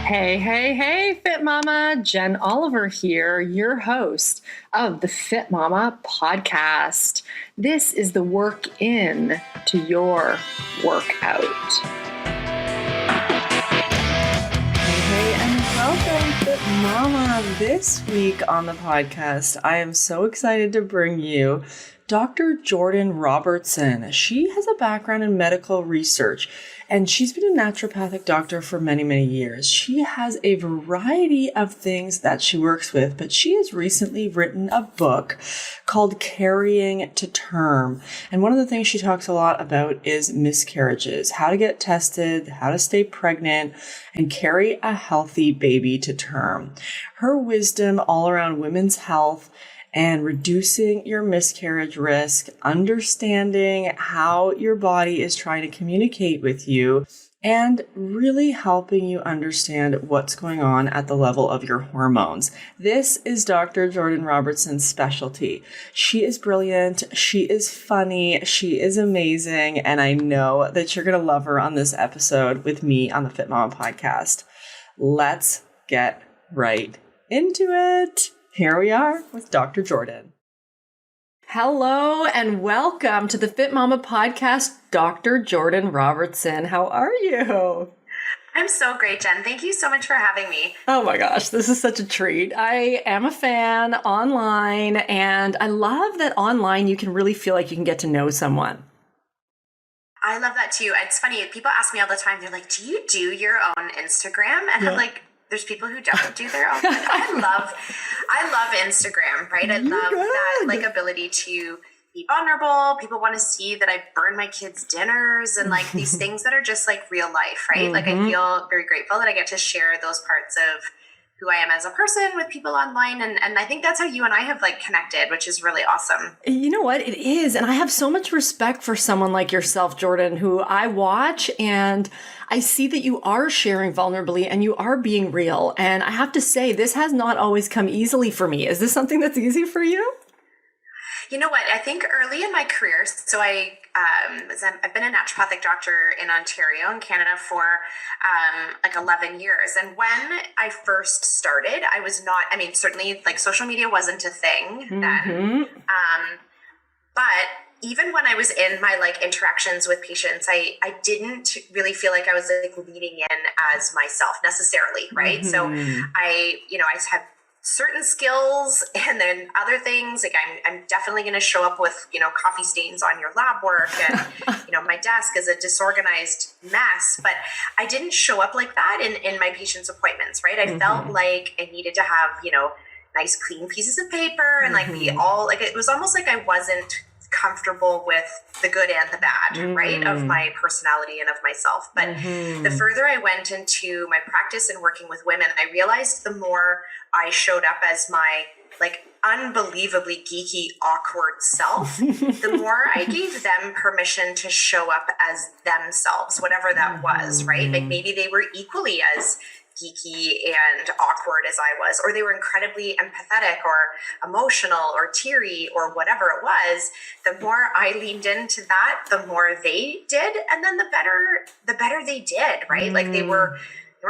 Hey, Fit Mama. Jen Oliver here, your host of the Fit Mama podcast. This is the work in to your workout. Hey, and welcome, Fit Mama. This week on the podcast, I am so excited to bring you Dr. Jordan Robertson. She has a background in medical research, and she's been a naturopathic doctor for many, many years. She has a variety of things that she works with, but she has recently written a book called Carrying to Term. And one of the things she talks a lot about is miscarriages, how to get tested, how to stay pregnant, and carry a healthy baby to term. Her wisdom all around women's health and reducing your miscarriage risk, understanding how your body is trying to communicate with you, and really helping you understand what's going on at the level of your hormones. This is Dr. Jordan Robertson's specialty. She is brilliant, she is funny, she is amazing, and I know that you're going to love her on this episode with me on the Fit Mama podcast. Let's get right into it. Here we are with Dr. Jordan. Hello and welcome to the Fit Mama podcast, Dr. Jordan Robertson. How are you? I'm so great, Jen. Thank you so much for having me. Oh my gosh, this is such a treat. I am a fan online, and I love that online you can really feel like you can get to know someone. I love that too. It's funny, people ask me all the time, they're like, do you do your own Instagram? And I'm like, there's people who don't do their own. I love Instagram, right? I love that like ability to be vulnerable. People want to see that I burn my kids' dinners and like these things that are just like real life, right? Mm-hmm. Like I feel very grateful that I get to share those parts of who I am as a person with people online. And I think that's how you and I have like connected, which is really awesome. You know what? It is. And I have so much respect for someone like yourself, Jordan, who I watch and I see that you are sharing vulnerably and you are being real. And I have to say, this has not always come easily for me. Is this something that's easy for you? You know what? I think early in my career, so I've been a naturopathic doctor in Ontario in Canada for like 11 years. And when I first started, I was not, certainly like social media wasn't a thing then. But even when I was in my like interactions with patients, I didn't really feel like I was like leading in as myself necessarily, right? So I had certain skills and then other things like I'm definitely going to show up with, coffee stains on your lab work and, my desk is a disorganized mess, but I didn't show up like that in my patients' appointments, right? I felt like I needed to have, nice clean pieces of paper and like be all like, it was almost like I wasn't comfortable with the good and the bad, right? Of my personality and of myself. But the further I went into my practice and working with women, I realized the more I showed up as my like unbelievably geeky, awkward self, the more I gave them permission to show up as themselves, whatever that was, right? Like maybe they were equally as geeky and awkward as I was, or they were incredibly empathetic or emotional or teary or whatever it was. The more I leaned into that, the more they did. And then the better they did, right? Like they weren't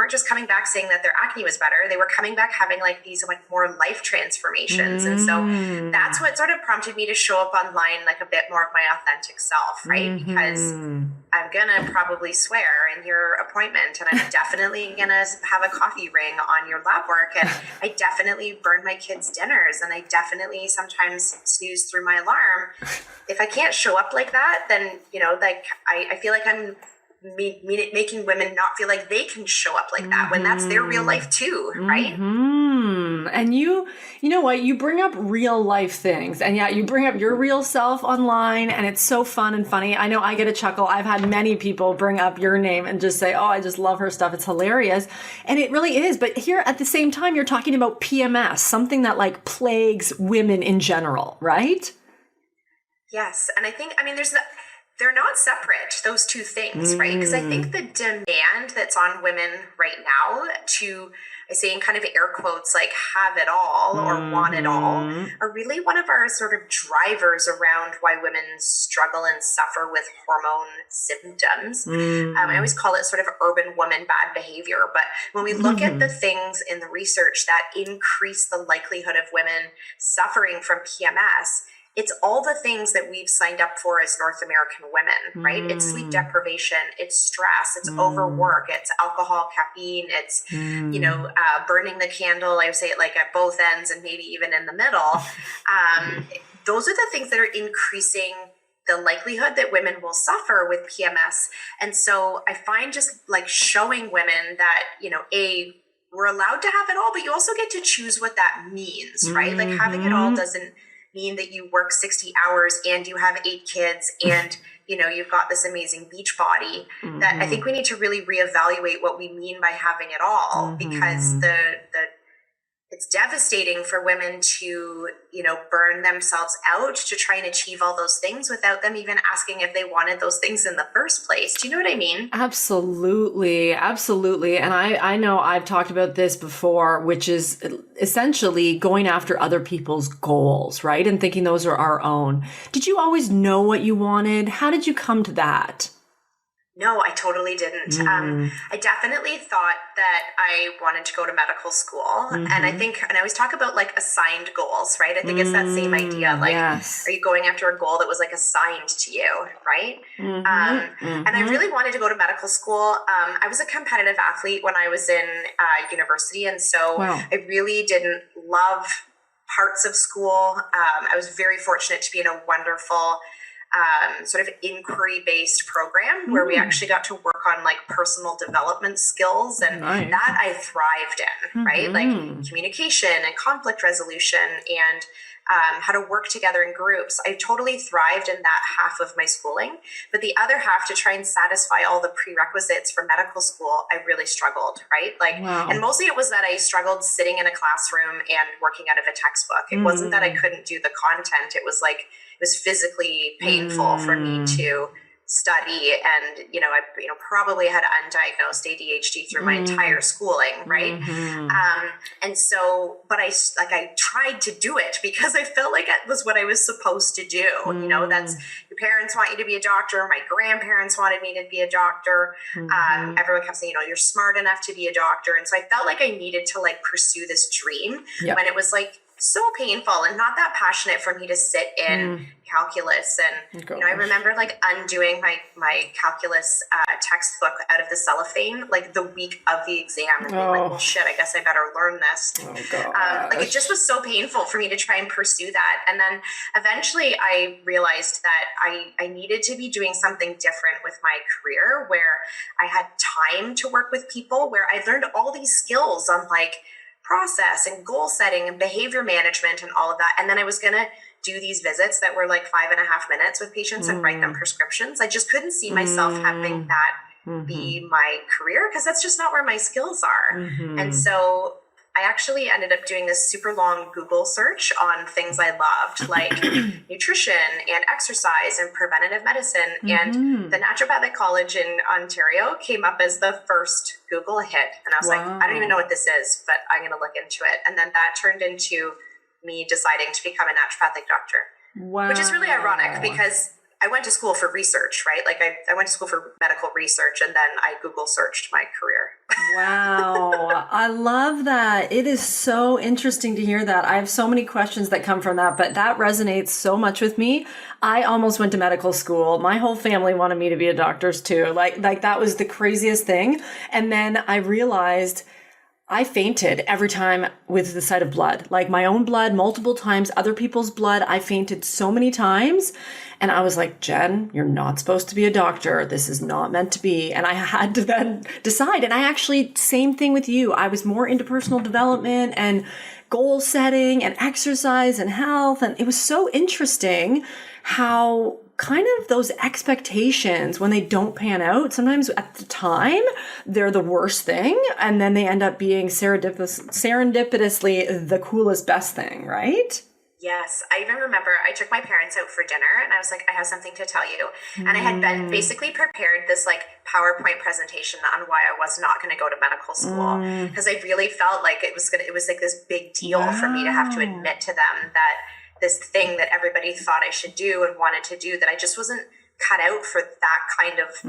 just coming back saying that their acne was better. They were coming back having like these like more life transformations. And so that's what sort of prompted me to show up online like a bit more of my authentic self, right? Because I'm going to probably swear in your appointment and I'm definitely going to have a coffee ring on your lab work. And I definitely burn my kids' dinners and I definitely sometimes snooze through my alarm. If I can't show up like that, then, I feel like I'm making women not feel like they can show up like that when that's their real life too, right? And you know what? You bring up real life things, and you bring up your real self online, and it's so fun and funny. I know I get a chuckle. I've had many people bring up your name and just say, "Oh, I just love her stuff. It's hilarious," and it really is. But here at the same time, you're talking about PMS, something that like plagues women in general, right? Yes, and I think there's they're not separate, those two things, right? Because I think the demand that's on women right now to, I say in kind of air quotes, like have it all or want it all, are really one of our sort of drivers around why women struggle and suffer with hormone symptoms. I always call it sort of urban woman bad behavior. But when we look at the things in the research that increase the likelihood of women suffering from PMS, it's all the things that we've signed up for as North American women, right? It's sleep deprivation, it's stress, it's overwork, it's alcohol, caffeine, it's, burning the candle. I would say it like at both ends and maybe even in the middle. Those are the things that are increasing the likelihood that women will suffer with PMS. And so I find just like showing women that, we're allowed to have it all, but you also get to choose what that means, right? Like having it all doesn't mean that you work 60 hours and you have 8 kids and you've got this amazing beach body. That I think we need to really reevaluate what we mean by having it all, because it's devastating for women to burn themselves out to try and achieve all those things without them even asking if they wanted those things in the first place. Do you know what I mean? Absolutely. And I know I've talked about this before, which is essentially going after other people's goals, right? And thinking those are our own. Did you always know what you wanted? How did you come to that? No, I totally didn't. I definitely thought that I wanted to go to medical school. And I always talk about like assigned goals, right? I think it's that same idea. Like, are you going after a goal that was like assigned to you, right? And I really wanted to go to medical school. I was a competitive athlete when I was in university. And so I really didn't love parts of school. I was very fortunate to be in a wonderful sort of inquiry-based program where we actually got to work on like personal development skills, and that I thrived in, right? Like communication and conflict resolution and how to work together in groups. I totally thrived in that half of my schooling, but the other half, to try and satisfy all the prerequisites for medical school, I really struggled, right? Like, and mostly it was that I struggled sitting in a classroom and working out of a textbook. It wasn't that I couldn't do the content. It was like, it was physically painful for me to study, and I probably had undiagnosed ADHD through my entire schooling, right? And so, but I tried to do it because I felt like it was what I was supposed to do. That's, your parents want you to be a doctor. My grandparents wanted me to be a doctor. Everyone kept saying, you're smart enough to be a doctor. And so I felt like I needed to like pursue this dream when it was like so painful and not that passionate for me to sit in calculus. And I remember like undoing my calculus textbook out of the cellophane like the week of the exam and being like, well, shit, I guess I better learn this. Like it just was so painful for me to try and pursue that. And then eventually I realized that I needed to be doing something different with my career, where I had time to work with people, where I learned all these skills on like process and goal setting and behavior management and all of that. And then I was going to do these visits that were like 5.5 minutes with patients and write them prescriptions. I just couldn't see myself having that be my career, because that's just not where my skills are. And so I actually ended up doing this super long Google search on things I loved, like nutrition and exercise and preventative medicine. And the Naturopathic College in Ontario came up as the first Google hit. And I was like, I don't even know what this is, but I'm going to look into it. And then that turned into me deciding to become a naturopathic doctor, which is really ironic because I went to school for research, right? Like I went to school for medical research, and then I Google searched my career. Wow. I love that. It is so interesting to hear that. I have so many questions that come from that, but that resonates so much with me. I almost went to medical school. My whole family wanted me to be a doctor too. Like that was the craziest thing. And then I realized I fainted every time with the sight of blood, like my own blood multiple times, other people's blood. I fainted so many times. And I was like, Jen, you're not supposed to be a doctor. This is not meant to be. And I had to then decide. And I actually, same thing with you. I was more into personal development and goal setting and exercise and health. And it was so interesting how kind of those expectations, when they don't pan out, sometimes at the time, they're the worst thing. And then they end up being serendipitously the coolest, best thing, right? Yes, I even remember I took my parents out for dinner and I was like, I have something to tell you. And I had been basically prepared this like PowerPoint presentation on why I was not going to go to medical school because I really felt like it was like this big deal for me to have to admit to them that this thing that everybody thought I should do and wanted to do, that I just wasn't cut out for that kind of,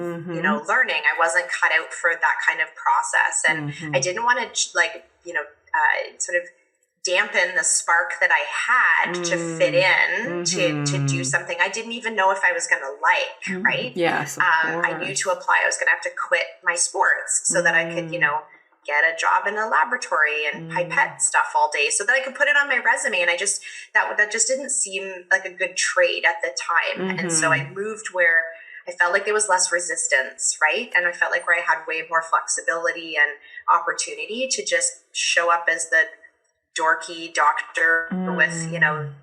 learning. I wasn't cut out for that kind of process. And I didn't want to sort of dampen the spark that I had to fit in to do something I didn't even know if I was going to like, right? Yes, I knew to apply, I was going to have to quit my sports so that I could, get a job in a laboratory and pipette stuff all day so that I could put it on my resume. And I just, that just didn't seem like a good trade at the time. And so I moved where I felt like there was less resistance, right? And I felt like where I had way more flexibility and opportunity to just show up as the dorky doctor with,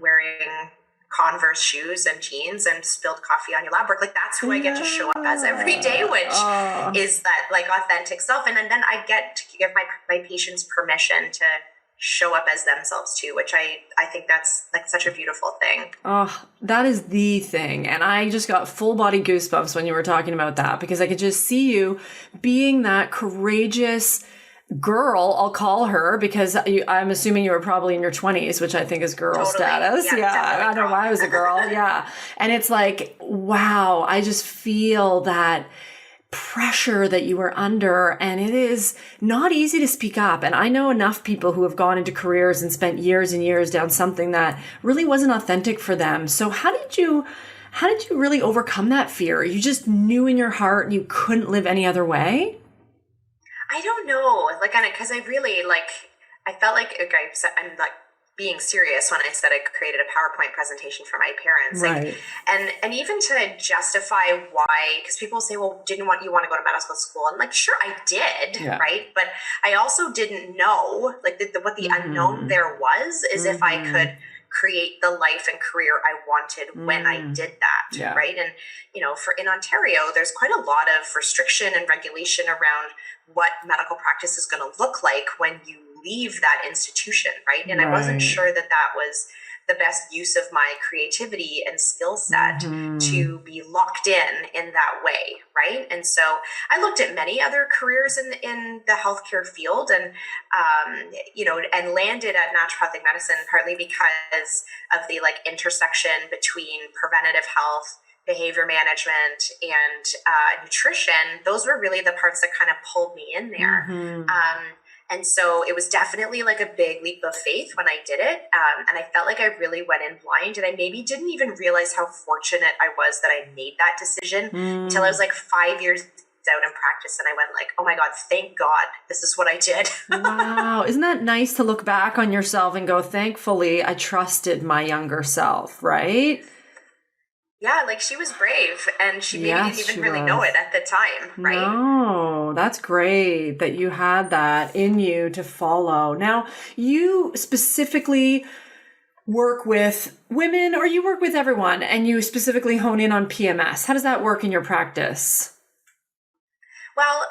wearing Converse shoes and jeans and spilled coffee on your lab work. Like that's who I get to show up as every day, which is that like authentic self. And then I get to give my patients permission to show up as themselves too, which I think that's like such a beautiful thing. Oh, that is the thing. And I just got full body goosebumps when you were talking about that, because I could just see you being that courageous girl, I'll call her, because I'm assuming you were probably in your 20s, which I think is girl status. Yeah, I don't know why I was a girl. Yeah. And it's like, wow, I just feel that pressure that you were under, and it is not easy to speak up. And I know enough people who have gone into careers and spent years and years down something that really wasn't authentic for them. So how did you really overcome that fear? You just knew in your heart you couldn't live any other way? I don't know, because I really, I felt like, I'm being serious when I said I created a PowerPoint presentation for my parents. Right. And even to justify why, because people say, well, didn't you want to go to medical school? And sure, I did, right? But I also didn't know, what the unknown there was, is if I could create the life and career I wanted when I did that, right? And, in Ontario, there's quite a lot of restriction and regulation around what medical practice is going to look like when you leave that institution, right? And I wasn't sure that was the best use of my creativity and skill set to be locked in that way, right? And so I looked at many other careers in the healthcare field and, and landed at naturopathic medicine partly because of the intersection between preventative health, behavior management, and nutrition. Those were really the parts that kind of pulled me in there. And so it was definitely a big leap of faith when I did it. And I felt like I really went in blind, and I maybe didn't even realize how fortunate I was that I made that decision until I was 5 years out in practice. And I went oh my God, thank God, this is what I did. Wow. Isn't that nice to look back on yourself and go, thankfully, I trusted my younger self, right? Yeah, she was brave, and she maybe didn't even really know it at the time, right? No, that's great that you had that in you to follow. Now, you specifically work with women, or you work with everyone, and you specifically hone in on PMS. How does that work in your practice? Well,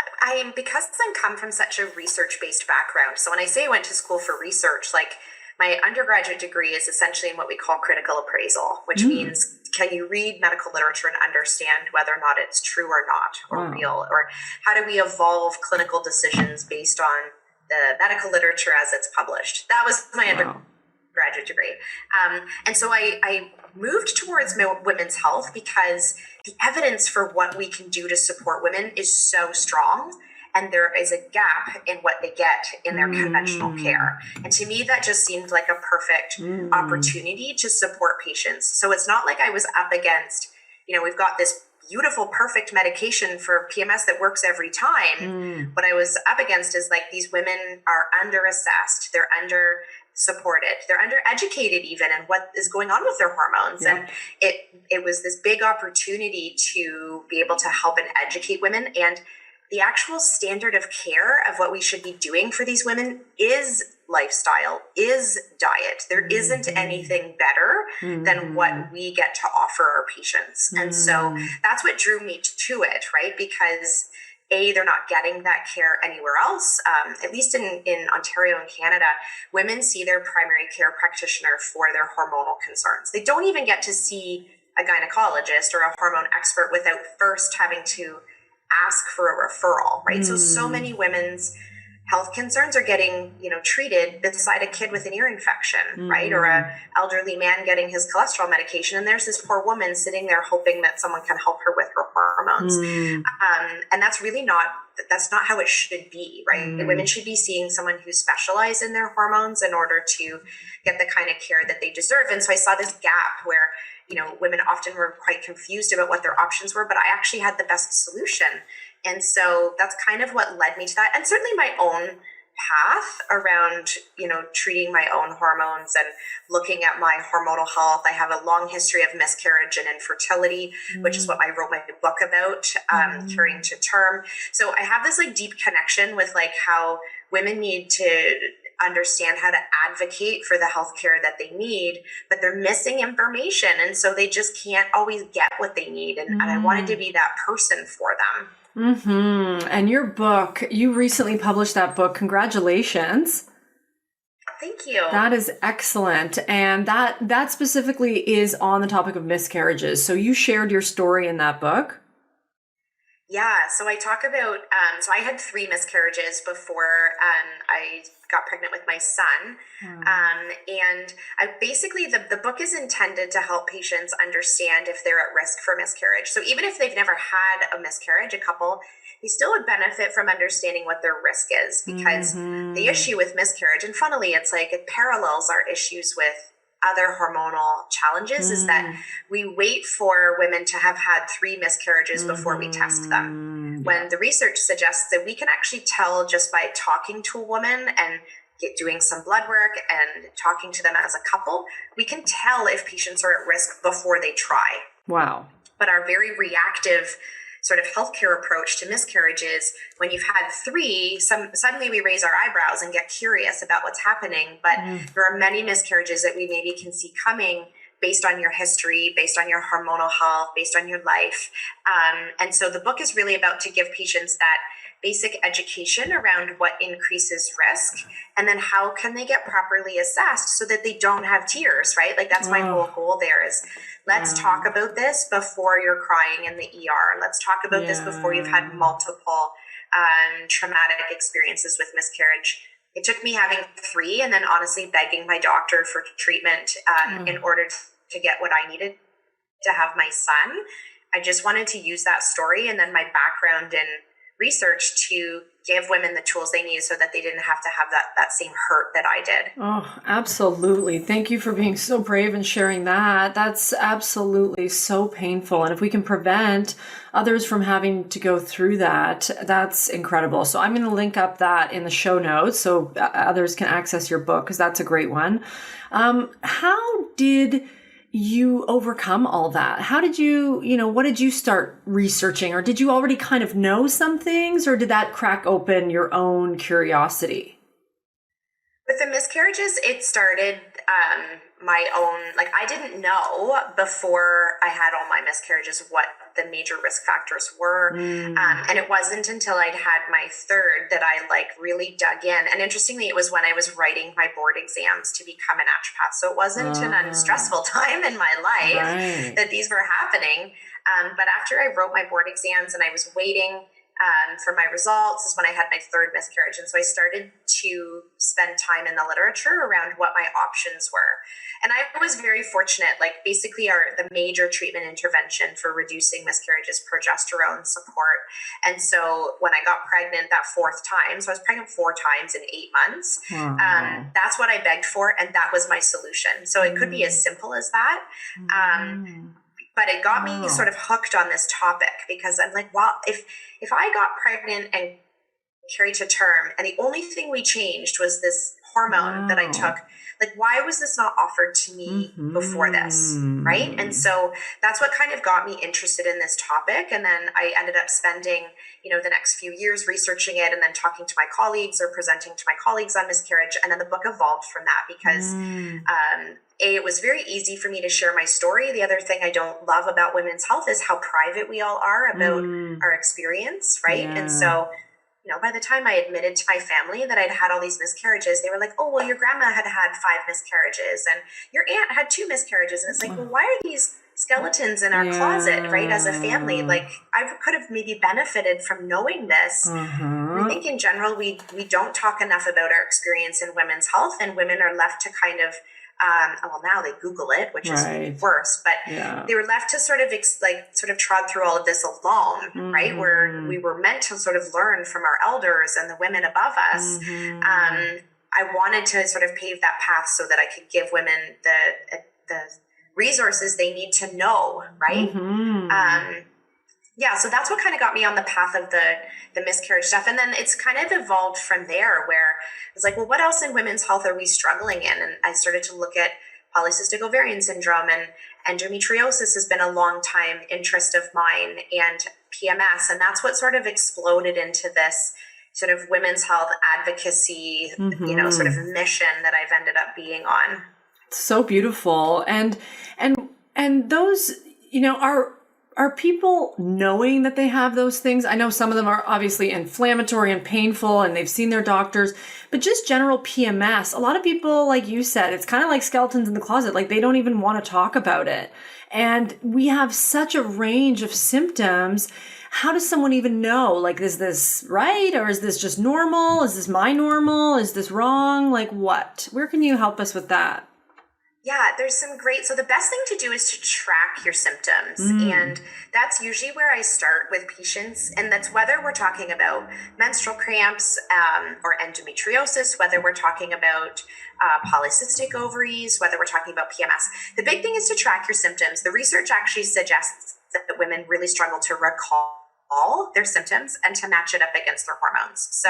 because I come from such a research-based background, so when I say I went to school for research, my undergraduate degree is essentially in what we call critical appraisal, which means can you read medical literature and understand whether or not it's true or not, or real, or how do we evolve clinical decisions based on the medical literature as it's published. That was my undergraduate degree. And so I moved towards women's health because the evidence for what we can do to support women is so strong. And there is a gap in what they get in their conventional care. And to me, that just seemed like a perfect opportunity to support patients. So it's not like I was up against, we've got this beautiful, perfect medication for PMS that works every time. What I was up against is these women are under-assessed. They're under-supported. They're under-educated even in what is going on with their hormones. And it was this big opportunity to be able to help and educate women. And the actual standard of care of what we should be doing for these women is lifestyle, is diet. There isn't anything better than what we get to offer our patients. And so that's what drew me to it, right? Because they're not getting that care anywhere else. At least in Ontario and Canada, women see their primary care practitioner for their hormonal concerns. They don't even get to see a gynecologist or a hormone expert without first having to ask for a referral, right? So many women's health concerns are getting, treated beside a kid with an ear infection, right? Or a elderly man getting his cholesterol medication. And there's this poor woman sitting there hoping that someone can help her with her hormones. And that's not how it should be, right? Women should be seeing someone who specializes in their hormones in order to get the kind of care that they deserve. And so I saw this gap where, women often were quite confused about what their options were, but I actually had the best solution. And so that's kind of what led me to that. And certainly my own path around, treating my own hormones and looking at my hormonal health. I have a long history of miscarriage and infertility, which is what I wrote my book about, carrying to term. So I have this deep connection with how women need to understand how to advocate for the healthcare that they need, but they're missing information. And so they just can't always get what they need. And I wanted to be that person for them. And your book, you recently published that book. Congratulations. Thank you. That is excellent. And that specifically is on the topic of miscarriages. So you shared your story in that book. Yeah. So I talk about, so I had 3 miscarriages before I got pregnant with my son. And I basically, the book is intended to help patients understand if they're at risk for miscarriage. So even if they've never had a miscarriage, a couple, they still would benefit from understanding what their risk is, because the issue with miscarriage, and funnily, it parallels our issues with other hormonal challenges, is that we wait for women to have had 3 miscarriages before we test them. When the research suggests that we can actually tell just by talking to a woman and doing some blood work and talking to them as a couple, we can tell if patients are at risk before they try. Wow. But our very reactive sort of healthcare approach to miscarriages, when you've had 3, suddenly we raise our eyebrows and get curious about what's happening. But there are many miscarriages that we maybe can see coming based on your history, based on your hormonal health, based on your life. And so the book is really about to give patients that basic education around what increases risk, and then how can they get properly assessed so that they don't have tears, right? That's my whole goal there is, let's talk about this before you're crying in the ER. Let's talk about this before you've had multiple traumatic experiences with miscarriage. It took me having 3 and then honestly begging my doctor for treatment in order to get what I needed to have my son. I just wanted to use that story and then my background in research to give women the tools they need so that they didn't have to have that same hurt that I did. Oh, absolutely. Thank you for being so brave and sharing that. That's absolutely so painful. And if we can prevent others from having to go through that, that's incredible. So I'm going to link up that in the show notes so others can access your book, because that's a great one. How did you overcome all that? How did you, what did you start researching? Or did you already kind of know some things, or did that crack open your own curiosity? With the miscarriages, it started my own, I didn't know before I had all my miscarriages what the major risk factors were. And it wasn't until I'd had my 3rd that I really dug in. And interestingly, it was when I was writing my board exams to become a naturopath. So it wasn't an unstressful time in my life that these were happening. But after I wrote my board exams and I was waiting for my results, is when I had my 3rd miscarriage. And so I started to spend time in the literature around what my options were. And I was very fortunate, basically the major treatment intervention for reducing miscarriage is progesterone support. And so when I got pregnant that 4th time, so I was pregnant 4 times in 8 months, that's what I begged for. And that was my solution. So it could be as simple as that. But it got me sort of hooked on this topic, because I'm if I got pregnant and carried to term and the only thing we changed was this hormone that I took, like, why was this not offered to me before this? Right. And so that's what kind of got me interested in this topic. And then I ended up spending, the next few years researching it and then talking to my colleagues or presenting to my colleagues on miscarriage. And then the book evolved from that because, it was very easy for me to share my story. The other thing I don't love about women's health is how private we all are about our experience. Right. Yeah. And so, by the time I admitted to my family that I'd had all these miscarriages, they were like, oh, well, your grandma had 5 miscarriages and your aunt had 2 miscarriages. And it's like, well, why are these skeletons in our closet, right? As a family, like I could have maybe benefited from knowing this. I think in general, we don't talk enough about our experience in women's health, and women are left to kind of, well, now they Google it, which is worse, but they were left to sort of trod through all of this alone, right? Where we were meant to sort of learn from our elders and the women above us. I wanted to sort of pave that path so that I could give women the resources they need to know, right? So that's what kind of got me on the path of the miscarriage stuff. And then it's kind of evolved from there, where it's like, well, what else in women's health are we struggling in? And I started to look at polycystic ovarian syndrome, and endometriosis has been a long time interest of mine, and PMS. And that's what sort of exploded into this sort of women's health advocacy, sort of mission that I've ended up being on. So beautiful. And those, are people knowing that they have those things? I know some of them are obviously inflammatory and painful and they've seen their doctors, but just general PMS, a lot of people, like you said, it's kind of like skeletons in the closet. Like they don't even want to talk about it. And we have such a range of symptoms. How does someone even know? Like, is this right? Or is this just normal? Is this my normal? Is this wrong? Like what? Where can you help us with that? Yeah, there's some great, so the best thing to do is to track your symptoms. And that's usually where I start with patients. And that's whether we're talking about menstrual cramps or endometriosis, whether we're talking about polycystic ovaries, whether we're talking about PMS. The big thing is to track your symptoms. The research actually suggests that women really struggle to recall all their symptoms and to match it up against their hormones. So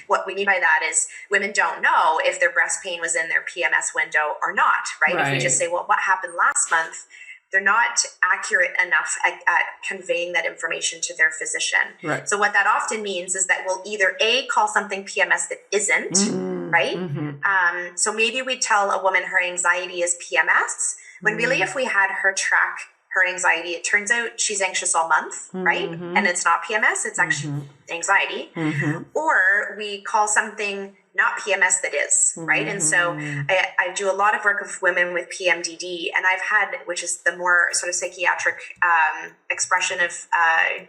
what we mean by that is women don't know if their breast pain was in their PMS window or not, right? If we just say, well, what happened last month? They're not accurate enough at conveying that information to their physician. So what that often means is that we'll either call something PMS that isn't, right? So maybe we tell a woman her anxiety is PMS, when really if we had her track her anxiety, it turns out she's anxious all month, right? And it's not PMS, it's actually anxiety. Or we call something not PMS that is, right? And so I do a lot of work with women with PMDD, and I've had, which is the more sort of psychiatric expression of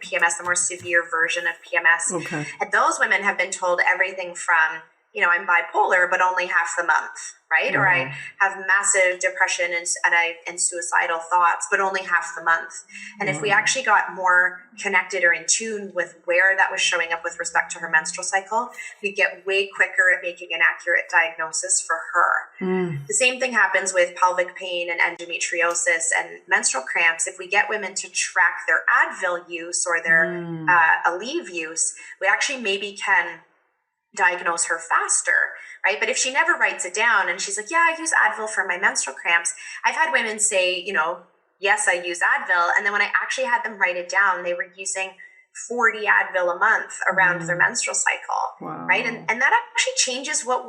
PMS, the more severe version of PMS. And those women have been told everything from, I'm bipolar, but only half the month, right? Or I have massive depression and suicidal thoughts, but only half the month. And if we actually got more connected or in tune with where that was showing up with respect to her menstrual cycle, we'd get way quicker at making an accurate diagnosis for her. The same thing happens with pelvic pain and endometriosis and menstrual cramps. If we get women to track their Advil use or their Aleve use, we actually maybe can diagnose her faster, right? But if she never writes it down and she's like, yeah, I use Advil for my menstrual cramps. I've had women say, yes, I use Advil. And then when I actually had them write it down, they were using 40 Advil a month around their menstrual cycle, right? And that actually changes what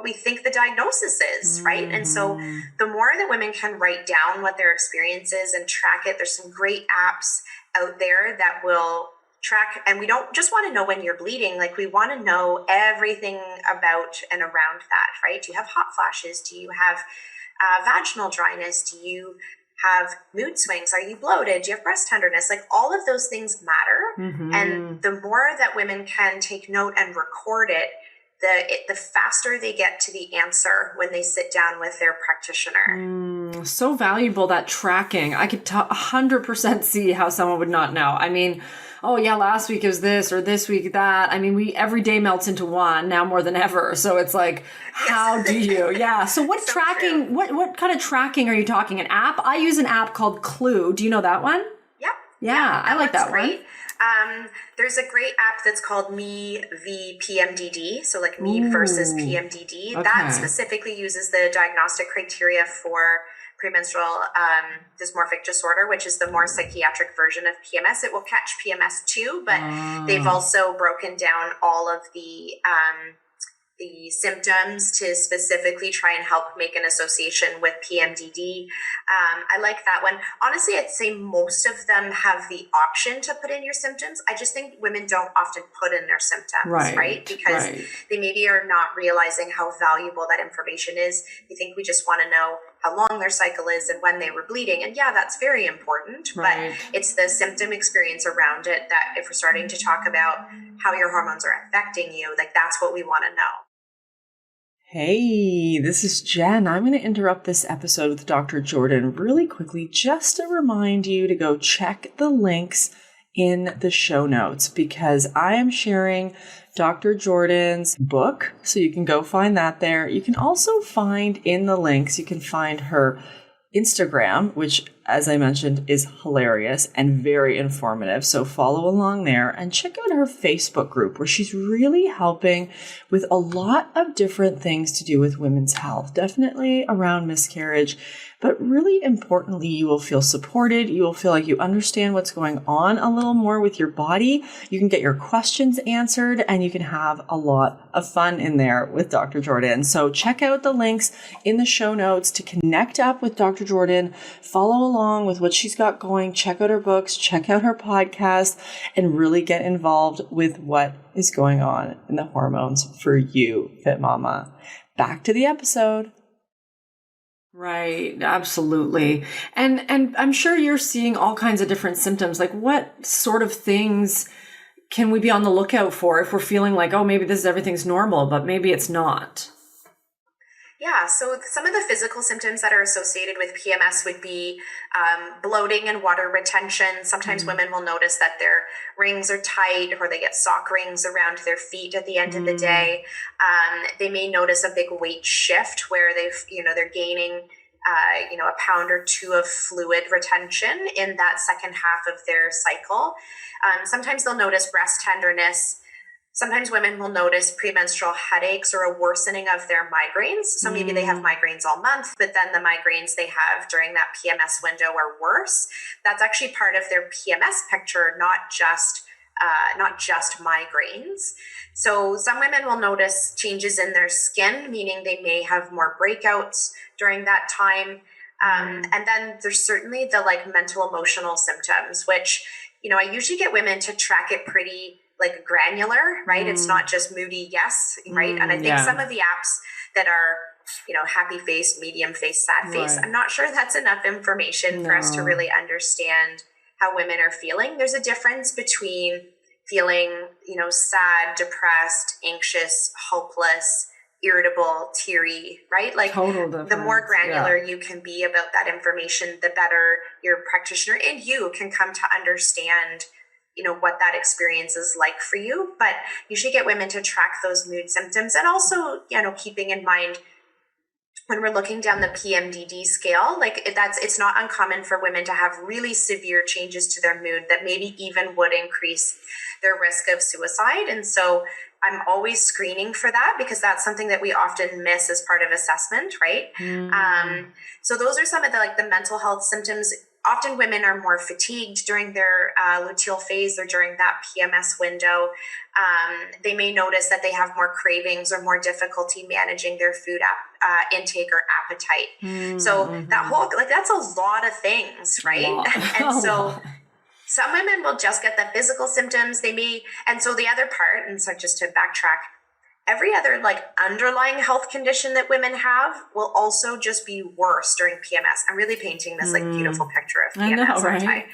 we think the diagnosis is, right? And so the more that women can write down what their experience is and track it, there's some great apps out there that will track, and we don't just want to know when you're bleeding, like we want to know everything about and around that, right? Do you have hot flashes? Do you have vaginal dryness? Do you have mood swings? Are you bloated? Do you have breast tenderness? Like all of those things matter. And the more that women can take note and record it, the faster they get to the answer when they sit down with their practitioner. So valuable, that tracking. I could 100% see how someone would not know. I mean, oh yeah, last week it was this or this week that. I mean, every day melts into one now more than ever. So it's like, how do you? Yeah. So what so tracking, what kind of tracking are you talking? An app? I use an app called Clue. Do you know that one? Yep. Yeah, I like that one. There's a great app that's called Me v PMDD. So like Me versus PMDD. Okay. That specifically uses the diagnostic criteria for premenstrual dysmorphic disorder, which is the more psychiatric version of PMS. It will catch PMS too, but they've also broken down all of the symptoms to specifically try and help make an association with PMDD. I like that one. Honestly, I'd say most of them have the option to put in your symptoms. I just think women don't often put in their symptoms, right? Because they maybe are not realizing how valuable that information is. They think we just want to know how long their cycle is and when they were bleeding. And yeah, that's very important, but it's the symptom experience around it that if we're starting to talk about how your hormones are affecting you, like that's what we want to know. Hey, this is Jen. I'm going to interrupt this episode with Dr. Jordan really quickly just to remind you to go check the links in the show notes because I am sharing Dr. Jordan's book. So you can go find that there. You can also find in the links, you can find her Instagram, which, as I mentioned, is hilarious and very informative. So follow along there and check out her Facebook group where she's really helping with a lot of different things to do with women's health, definitely around miscarriage. But really importantly, you will feel supported. You will feel like you understand what's going on a little more with your body. You can get your questions answered and you can have a lot of fun in there with Dr. Jordan. So check out the links in the show notes to connect up with Dr. Jordan, follow along with what she's got going, check out her books, check out her podcast, and really get involved with what is going on in the hormones for you, Fit Mama. Back to the episode. Right, absolutely. And I'm sure you're seeing all kinds of different symptoms. Like what sort of things can we be on the lookout for if we're feeling like, oh, maybe everything's normal, but maybe it's not? Yeah, so some of the physical symptoms that are associated with PMS would be bloating and water retention. Sometimes women will notice that their rings are tight or they get sock rings around their feet at the end of the day. They may notice a big weight shift where they're gaining a pound or two of fluid retention in that second half of their cycle. Sometimes they'll notice breast tenderness. Sometimes women will notice premenstrual headaches or a worsening of their migraines. So maybe they have migraines all month, but then the migraines they have during that PMS window are worse. That's actually part of their PMS picture, not just migraines. So some women will notice changes in their skin, meaning they may have more breakouts during that time. And then there's certainly the mental emotional symptoms, which, I usually get women to track it pretty granular, right? It's not just moody, yes, right? And I think some of the apps that are, happy face, medium face, sad face, I'm not sure that's enough information for us to really understand how women are feeling. There's a difference between feeling, sad, depressed, anxious, hopeless, irritable, teary, right? The more granular you can be about that information, the better your practitioner and you can come to understand what that experience is like for you. But you should get women to track those mood symptoms. And also, keeping in mind when we're looking down the PMDD scale, it's not uncommon for women to have really severe changes to their mood that maybe even would increase their risk of suicide. And so I'm always screening for that because that's something that we often miss as part of assessment, right? So those are some of the mental health symptoms. Often women are more fatigued during their luteal phase or during that PMS window. They may notice that they have more cravings or more difficulty managing their food intake or appetite. So that whole, that's a lot of things, right? And so some women will just get the physical symptoms. And so the other part, and so just to backtrack, every other underlying health condition that women have will also just be worse during PMS. I'm really painting this beautiful picture of PMS. I know, right?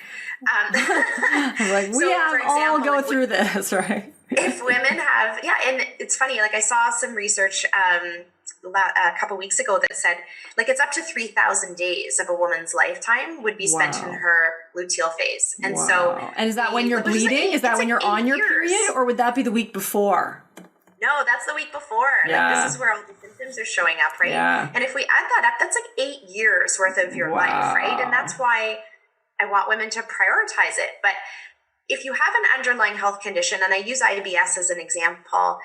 All go through this, right? If women have, and it's funny, I saw some research a couple weeks ago that said it's up to 3,000 days of a woman's lifetime would be spent in her luteal phase. And and is that when you're bleeding? Is that when you're on your period, or would that be the week before? No, that's the week before. This is where all the symptoms are showing up, right? Yeah. And if we add that up, that's 8 years worth of your life, right? And that's why I want women to prioritize it. But if you have an underlying health condition, and I use IBS as an example,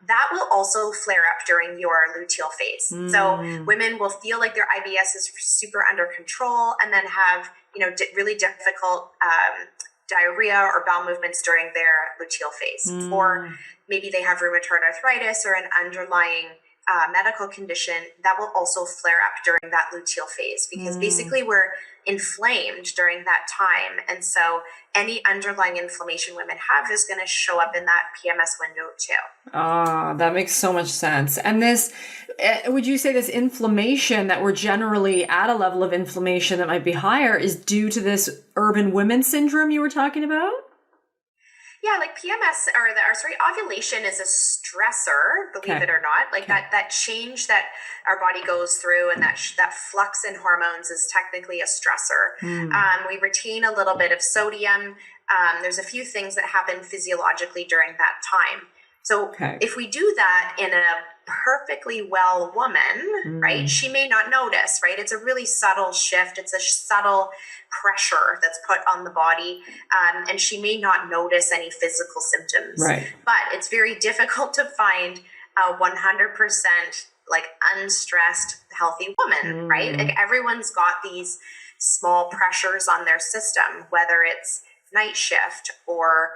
that will also flare up during your luteal phase. So women will feel like their IBS is super under control and then have, really difficult diarrhea or bowel movements during their luteal phase. Or maybe they have rheumatoid arthritis or an underlying medical condition that will also flare up during that luteal phase, because basically we're inflamed during that time. And so any underlying inflammation women have is going to show up in that PMS window too. That makes so much sense. And this, would you say this inflammation that we're generally at a level of inflammation that might be higher is due to this urban women syndrome you were talking about? Yeah, like PMS ovulation is a stressor, believe it or not. Like that change that our body goes through and that flux in hormones is technically a stressor. We retain a little bit of sodium. There's a few things that happen physiologically during that time. So if we do that in a perfectly well woman, right, she may not notice, right? It's a really subtle shift. It's a subtle pressure that's put on the body. And she may not notice any physical symptoms. Right. But it's very difficult to find a 100% like unstressed, healthy woman, right? Like everyone's got these small pressures on their system, whether it's night shift or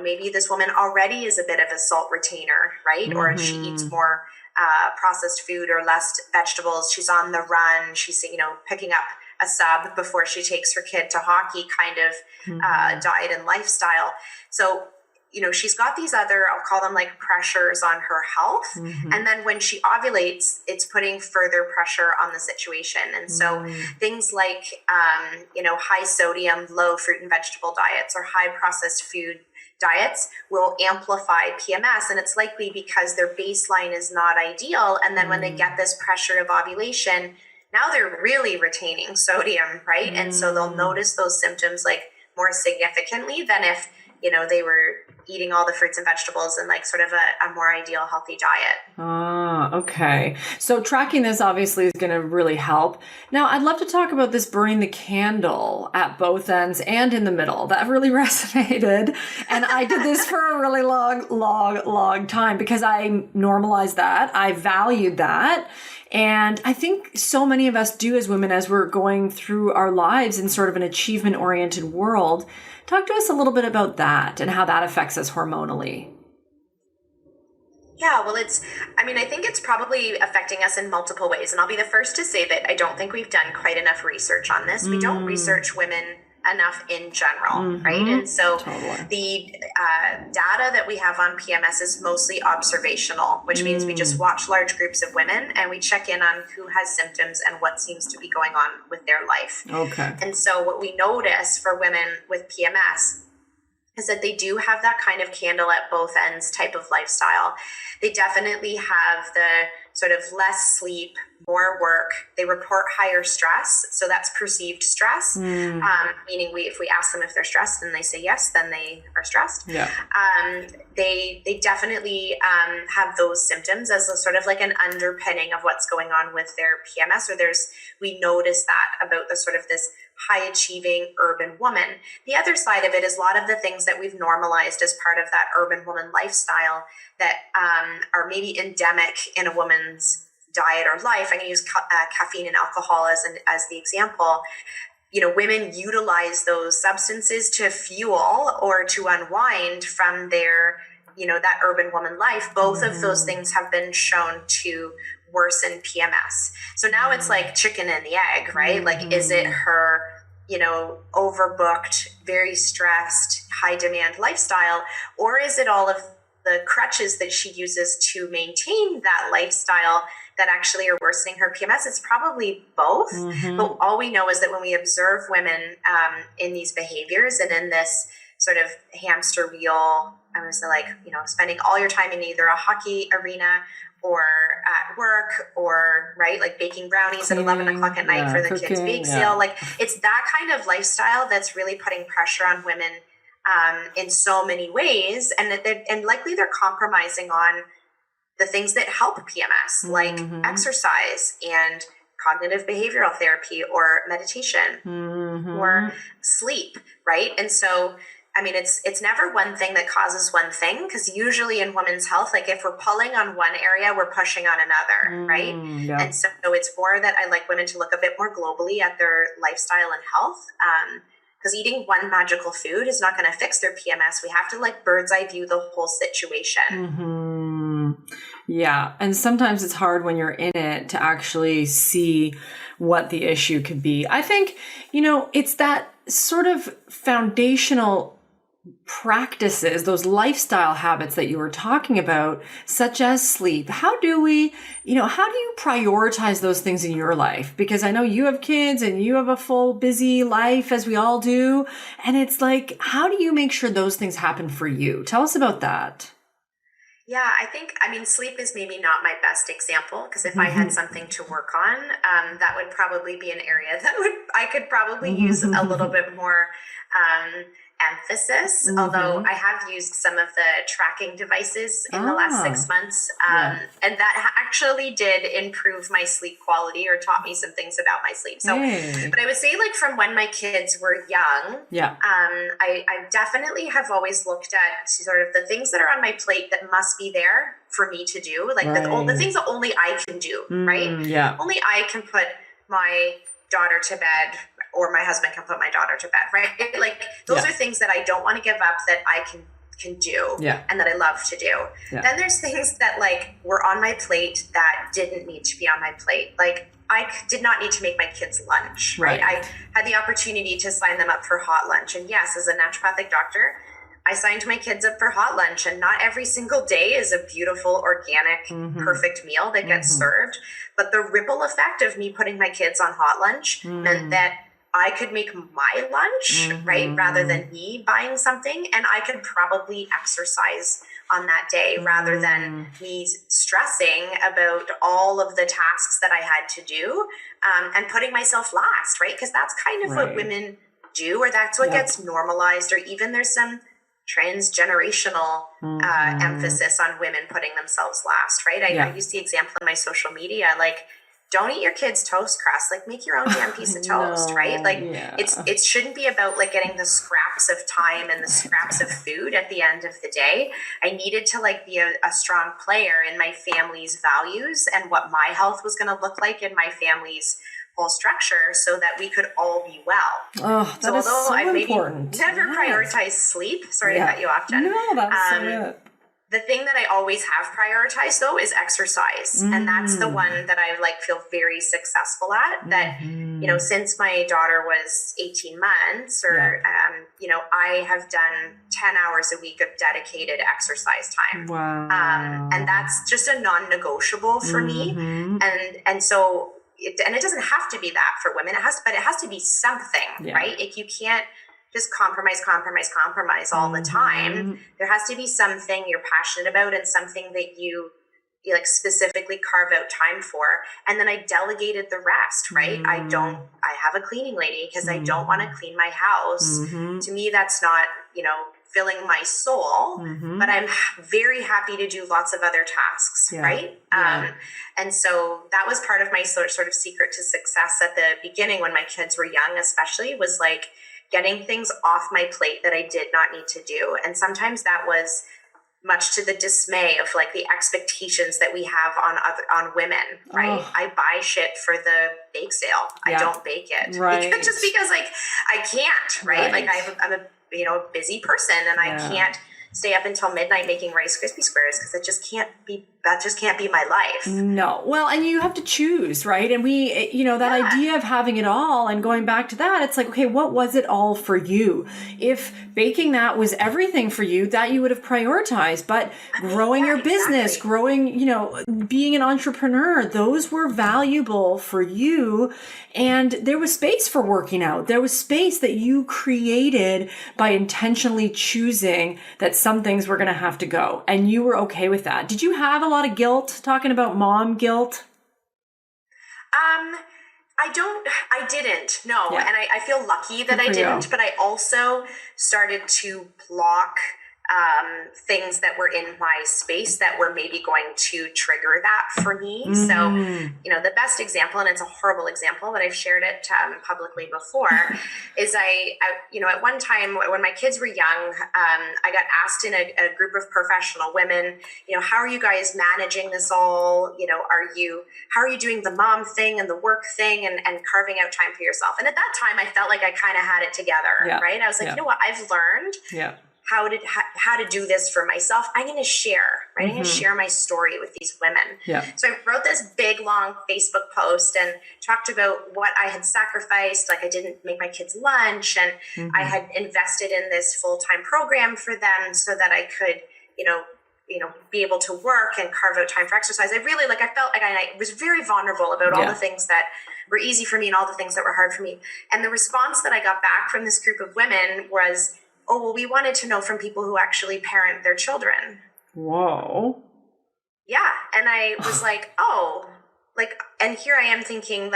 maybe this woman already is a bit of a salt retainer, right? Or if she eats more processed food or less vegetables, she's on the run, she's, picking up a sub before she takes her kid to hockey kind of diet and lifestyle. So, she's got these other, I'll call them like pressures on her health. And then when she ovulates, it's putting further pressure on the situation. And so things like, high sodium, low fruit and vegetable diets or high processed food diets will amplify PMS. And it's likely because their baseline is not ideal. And then when they get this pressure of ovulation, now they're really retaining sodium, right? And so they'll notice those symptoms like more significantly than if, they were eating all the fruits and vegetables and like sort of a more ideal healthy diet. Okay. So tracking this obviously is going to really help. Now, I'd love to talk about this burning the candle at both ends and in the middle. That really resonated. And I did this for a really long time because I normalized that. I valued that. And I think so many of us do as women as we're going through our lives in sort of an achievement-oriented world. Talk to us a little bit about that and how that affects us hormonally. Yeah, well, I think it's probably affecting us in multiple ways. And I'll be the first to say that I don't think we've done quite enough research on this. We don't research women enough in general, right? And so the data that we have on PMS is mostly observational, which means we just watch large groups of women and we check in on who has symptoms and what seems to be going on with their life. Okay. And so what we notice for women with PMS is that they do have that kind of candle at both ends type of lifestyle. They definitely have the sort of less sleep, more work. They report higher stress. So that's perceived stress, meaning if we ask them if they're stressed and they say yes, then they are stressed. Yeah. They definitely have those symptoms as a sort of like an underpinning of what's going on with their PMS, or we notice that about the sort of this high achieving urban woman. The other side of it is a lot of the things that we've normalized as part of that urban woman lifestyle that are maybe endemic in a woman's diet or life. I'm going to use caffeine and alcohol as the example. Women utilize those substances to fuel or to unwind from their, that urban woman life. Both of those things have been shown to worsen PMS. So now it's like chicken and the egg, right? Like, is it her, overbooked, very stressed, high demand lifestyle, or is it all of the crutches that she uses to maintain that lifestyle that actually are worsening her PMS? It's probably both. But all we know is that when we observe women in these behaviors and in this sort of hamster wheel, I was like, spending all your time in either a hockey arena or at work, or like baking brownies at 11 o'clock at night for the cooking, kids' bake sale. Like, it's that kind of lifestyle that's really putting pressure on women in so many ways, and likely they're compromising on the things that help PMS, like exercise and cognitive behavioral therapy or meditation or sleep, right? And so I mean, it's never one thing that causes one thing, because usually in women's health, like if we're pulling on one area, we're pushing on another, right? Yeah. And so it's more that I like women to look a bit more globally at their lifestyle and health. Because eating one magical food is not going to fix their PMS. We have to like bird's eye view the whole situation. Yeah. And sometimes it's hard when you're in it to actually see what the issue could be. I think, it's that sort of foundational practices, those lifestyle habits that you were talking about, such as sleep. How do you prioritize those things in your life? Because I know you have kids and you have a full busy life, as we all do. And it's like, how do you make sure those things happen for you? Tell us about that. Yeah, I mean, sleep is maybe not my best example, because if I had something to work on, that would probably be an area that I could probably use a little bit more emphasis, although I have used some of the tracking devices in the last 6 months, and that actually did improve my sleep quality, or taught me some things about my sleep. So, but I would say, like, from when my kids were young, I definitely have always looked at sort of the things that are on my plate that must be there for me to do, like the things that only I can do, right? Only I can put my daughter to bed, or my husband can put my daughter to bed, right? Like those are things that I don't want to give up, that I can do, and that I love to do. Then there's things that like were on my plate that didn't need to be on my plate. Like I did not need to make my kids lunch, right? I had the opportunity to sign them up for hot lunch. And yes, as a naturopathic doctor, I signed my kids up for hot lunch, and not every single day is a beautiful, organic, perfect meal that gets served. But the ripple effect of me putting my kids on hot lunch meant that I could make my lunch, right, rather than me buying something. And I could probably exercise on that day rather than me stressing about all of the tasks that I had to do, and putting myself last, right? Because that's kind of what women do, or that's what gets normalized, or even there's some transgenerational emphasis on women putting themselves last, right? I use the example in my social media, like, don't eat your kids' toast crust, like make your own damn piece of toast, right? Like it shouldn't be about like getting the scraps of time and the scraps of food at the end of the day. I needed to like be a strong player in my family's values and what my health was going to look like in my family's whole structure, so that we could all be well. That is so I maybe important. Never prioritized sleep. Sorry to cut you off, Jen. No, that's so good. The thing that I always have prioritized, though, is exercise. And that's the one that I like feel very successful at. That, since my daughter was 18 months, or, I have done 10 hours a week of dedicated exercise time. Wow. And that's just a non-negotiable for me. And so, it doesn't have to be that for women. But it has to be something, right? Like you can't just compromise all the time. There has to be something you're passionate about, and something that you like specifically carve out time for. And then I delegated the rest, right? I have a cleaning lady, because I don't want to clean my house. To me, that's not, filling my soul, but I'm very happy to do lots of other tasks, right? And so that was part of my sort of secret to success at the beginning, when my kids were young, especially, was like getting things off my plate that I did not need to do. And sometimes that was much to the dismay of like the expectations that we have on women, right? I buy shit for the bake sale. I don't bake it. Right. Just because like I can't, right? Like I'm a busy person, and I can't stay up until midnight making Rice Krispie squares, because that just can't be my life. No. Well, and you have to choose, right? And we, that idea of having it all and going back to that, it's like, okay, what was it all for you? If baking that was everything for you, that you would have prioritized, but growing your business, growing, being an entrepreneur, those were valuable for you. And there was space for working out. There was space that you created by intentionally choosing that some things were going to have to go. And you were okay with that. Did you have a lot of guilt, talking about mom guilt? I didn't, no. And I feel lucky that I didn't, but I also started to block things that were in my space that were maybe going to trigger that for me. So, the best example, and it's a horrible example, but I've shared it publicly before, is at one time when my kids were young, I got asked in a group of professional women, how are you guys managing this all? How are you doing the mom thing and the work thing and carving out time for yourself? And at that time, I felt like I kind of had it together, right? I was like, you know what, I've learned how to do this for myself. I'm going to share, right? I'm going to share my story with these women. So I wrote this big, long Facebook post and talked about what I had sacrificed. Like I didn't make my kids lunch, and I had invested in this full-time program for them so that I could, be able to work and carve out time for exercise. I felt like I was very vulnerable about all the things that were easy for me and all the things that were hard for me. And the response that I got back from this group of women was, oh, well, we wanted to know from people who actually parent their children. Whoa. Yeah. And I was like, and here I am thinking,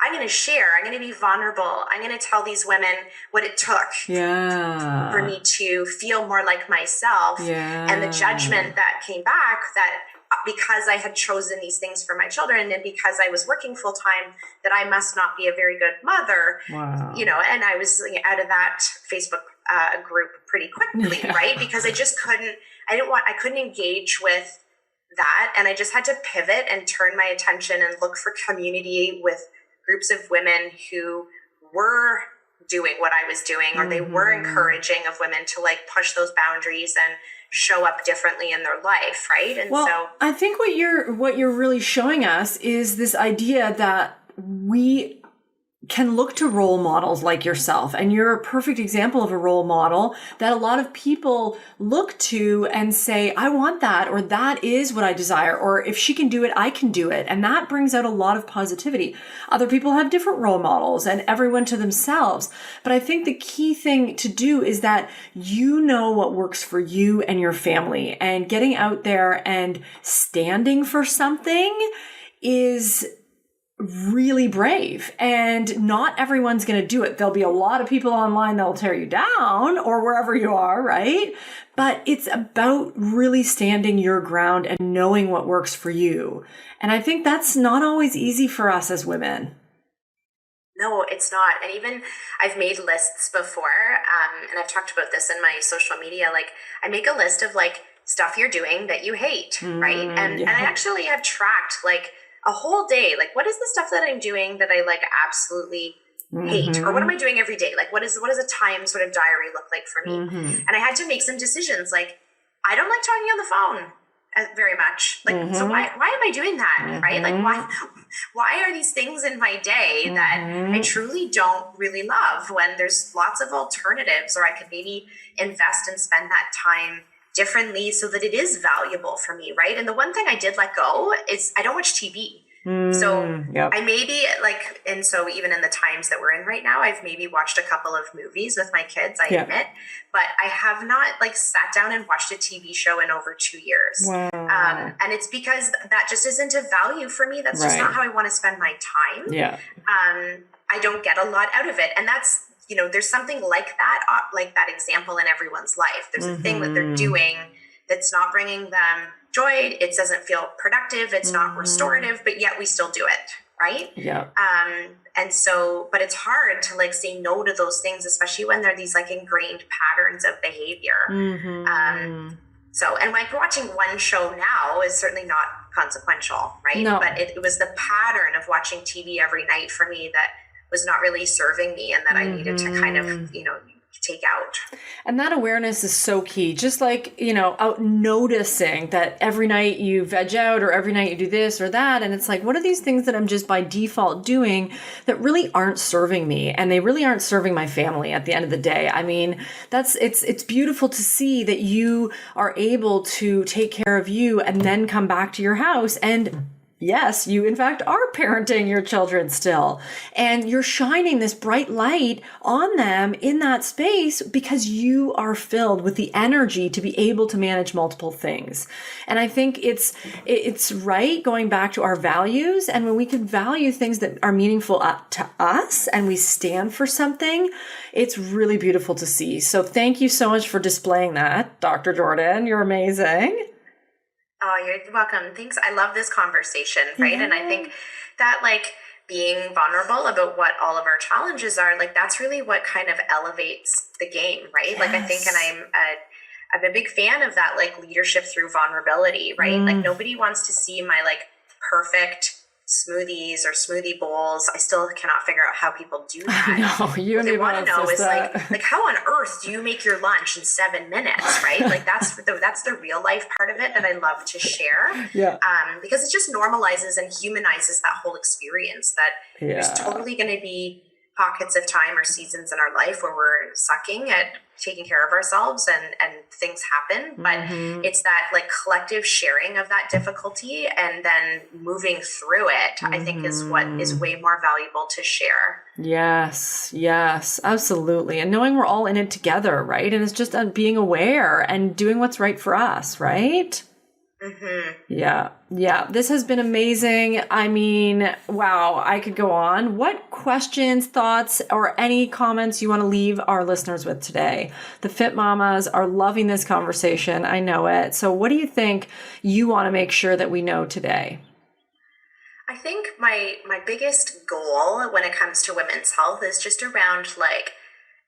I'm going to share. I'm going to be vulnerable. I'm going to tell these women what it took for me to feel more like myself. And the judgment that came back that because I had chosen these things for my children and because I was working full time, that I must not be a very good mother. Wow. And I was out of that Facebook group pretty quickly, right? Because I just I couldn't engage with that. And I just had to pivot and turn my attention and look for community with groups of women who were doing what I was doing, or they were encouraging of women to push those boundaries and show up differently in their life, right? And so I think what you're really showing us is this idea that we can look to role models like yourself. And you're a perfect example of a role model that a lot of people look to and say, I want that, or that is what I desire, or if she can do it, I can do it. And that brings out a lot of positivity. Other people have different role models and everyone to themselves. But I think the key thing to do is that you know what works for you and your family, and getting out there and standing for something is really brave, and not everyone's going to do it. There'll be a lot of people online that'll tear you down or wherever you are, right? But it's about really standing your ground and knowing what works for you. And I think that's not always easy for us as women. No, it's not. And even I've made lists before, and I've talked about this in my social media. I make a list of stuff you're doing that you hate, right? And I actually have tracked a whole day, what is the stuff that I'm doing that I absolutely hate, or what am I doing every day? What is a time sort of diary look like for me? And I had to make some decisions. I don't like talking on the phone very much. So why am I doing that? Right? Why are these things in my day that I truly don't really love, when there's lots of alternatives, or I could maybe invest and spend that time differently so that it is valuable for me, right? And the one thing I did let go is I don't watch TV. So I maybe and so even in the times that we're in right now, I've maybe watched a couple of movies with my kids, I admit, but I have not sat down and watched a TV show in over 2 years. Wow. And it's because that just isn't a value for me. That's just not how I want to spend my time. I don't get a lot out of it. And that's, there's something like that example in everyone's life. There's a thing that they're doing that's not bringing them joy. It doesn't feel productive. It's not restorative, but yet we still do it. Right. And so, but it's hard to say no to those things, especially when they're these ingrained patterns of behavior. So, and watching one show now is certainly not consequential, right? No. But it was the pattern of watching TV every night for me that was not really serving me, and that I needed to kind of, take out. And that awareness is so key. Just out noticing that every night you veg out, or every night you do this or that. And it's what are these things that I'm just by default doing that really aren't serving me? And they really aren't serving my family at the end of the day. I mean, it's beautiful to see that you are able to take care of you and then come back to your house and yes, you in fact are parenting your children still. And you're shining this bright light on them in that space because you are filled with the energy to be able to manage multiple things. And I think it's right going back to our values. And when we can value things that are meaningful to us and we stand for something, it's really beautiful to see. So thank you so much for displaying that, Dr. Jordan. You're amazing. Oh, you're welcome. Thanks. I love this conversation, right? Yeah. And I think that like being vulnerable about what all of our challenges are, like that's really what kind of elevates the game, right? Yes. Like I think, and I'm a big fan of that, like leadership through vulnerability, right? Like nobody wants to see my like perfect smoothies or smoothie bowls. I still cannot figure out how people do that. I know. What they want to know is like how on earth do you make your lunch in 7 minutes, right? Like that's the real life part of it that I love to share. Yeah. Because it just normalizes and humanizes that whole experience that there's totally going to be pockets of time or seasons in our life where we're sucking at taking care of ourselves and things happen, but it's that like collective sharing of that difficulty and then moving through it, I think is what is way more valuable to share. Yes, absolutely. And knowing we're all in it together, right? And it's just being aware and doing what's right for us, right? Yeah. This has been amazing. I mean, wow, I could go on. What questions, thoughts, or any comments you want to leave our listeners with today? The Fit Mamas are loving this conversation. I know it. So what do you think you want to make sure that we know today? I think my biggest goal when it comes to women's health is just around like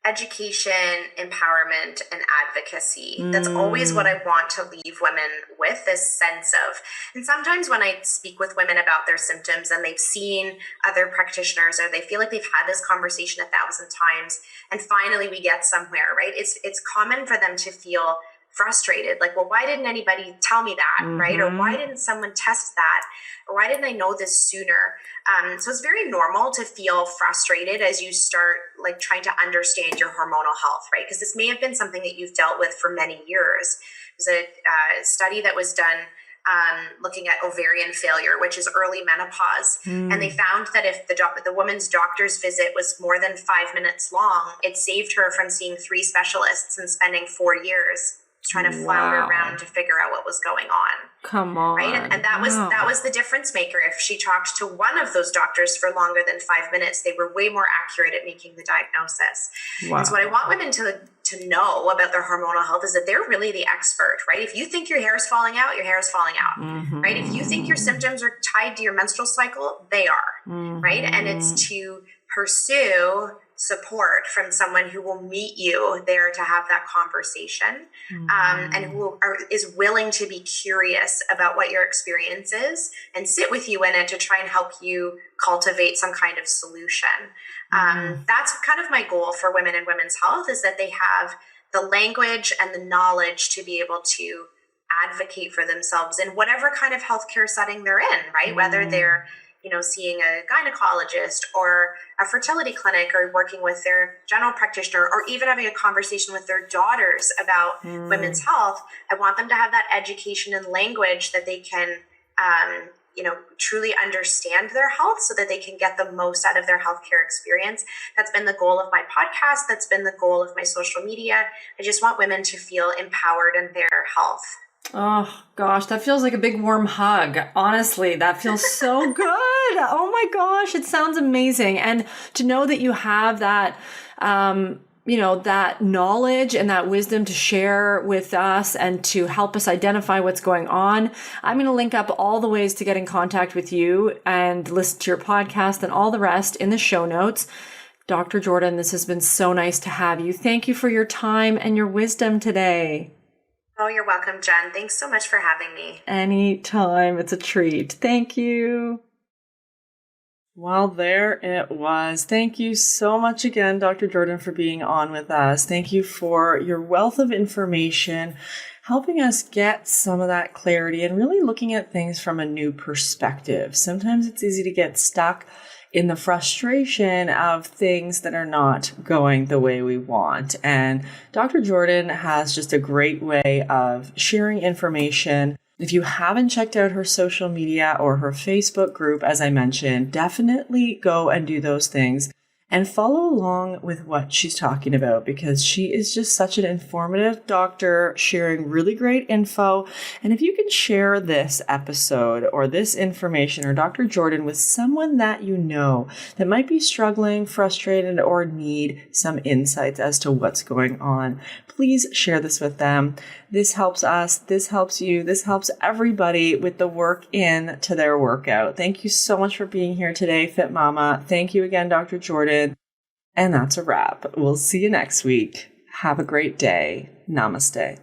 education, empowerment, and advocacy. That's always what I want to leave women with, this sense of, and sometimes when I speak with women about their symptoms and they've seen other practitioners or they feel like they've had this conversation 1,000 times and finally we get somewhere, right? It's common for them to feel frustrated. Like, well, why didn't anybody tell me that, right? Or why didn't someone test that? Or why didn't I know this sooner? So it's very normal to feel frustrated as you start like trying to understand your hormonal health, right? Because this may have been something that you've dealt with for many years. There's a study that was done looking at ovarian failure, which is early menopause. And they found that if the woman's doctor's visit was more than 5 minutes long, it saved her from seeing 3 specialists and spending 4 years trying to flounder around to figure out what was going on. Come on. Right. And that was the difference maker. If she talked to one of those doctors for longer than 5 minutes, they were way more accurate at making the diagnosis. And so what I want women to know about their hormonal health is that they're really the expert, right? If you think your hair is falling out, your hair is falling out, right? If you think your symptoms are tied to your menstrual cycle, they are, right? And it's to pursue support from someone who will meet you there to have that conversation, and who is willing to be curious about what your experience is and sit with you in it to try and help you cultivate some kind of solution. That's kind of my goal for women in women's health, is that they have the language and the knowledge to be able to advocate for themselves in whatever kind of healthcare setting they're in, right? Whether they're seeing a gynecologist or a fertility clinic or working with their general practitioner or even having a conversation with their daughters about women's health. I want them to have that education and language that they can, truly understand their health so that they can get the most out of their healthcare experience. That's been the goal of my podcast. That's been the goal of my social media. I just want women to feel empowered in their health. Oh gosh, that feels like a big warm hug. Honestly, that feels so good. Oh my gosh, it sounds amazing. And to know that you have that, that knowledge and that wisdom to share with us and to help us identify what's going on. I'm going to link up all the ways to get in contact with you and listen to your podcast and all the rest in the show notes. Dr. Jordan, this has been so nice to have you. Thank you for your time and your wisdom today. Oh, you're welcome, Jen. Thanks so much for having me. Anytime. It's a treat. Thank you. Well, there it was. Thank you so much again, Dr. Jordan, for being on with us. Thank you for your wealth of information, helping us get some of that clarity and really looking at things from a new perspective. Sometimes it's easy to get stuck in the frustration of things that are not going the way we want. And Dr. Jordan has just a great way of sharing information If you haven't checked out her social media or her Facebook group, as I mentioned, definitely go and do those things and follow along with what she's talking about, because she is just such an informative doctor sharing really great info. And if you can share this episode or this information or Dr. Jordan with someone that you know that might be struggling, frustrated, or need some insights as to what's going on, please share this with them. This helps us, this helps you, this helps everybody with the work in to their workout. Thank you so much for being here today, Fit Mama. Thank you again, Dr. Jordan. And that's a wrap. We'll see you next week. Have a great day. Namaste.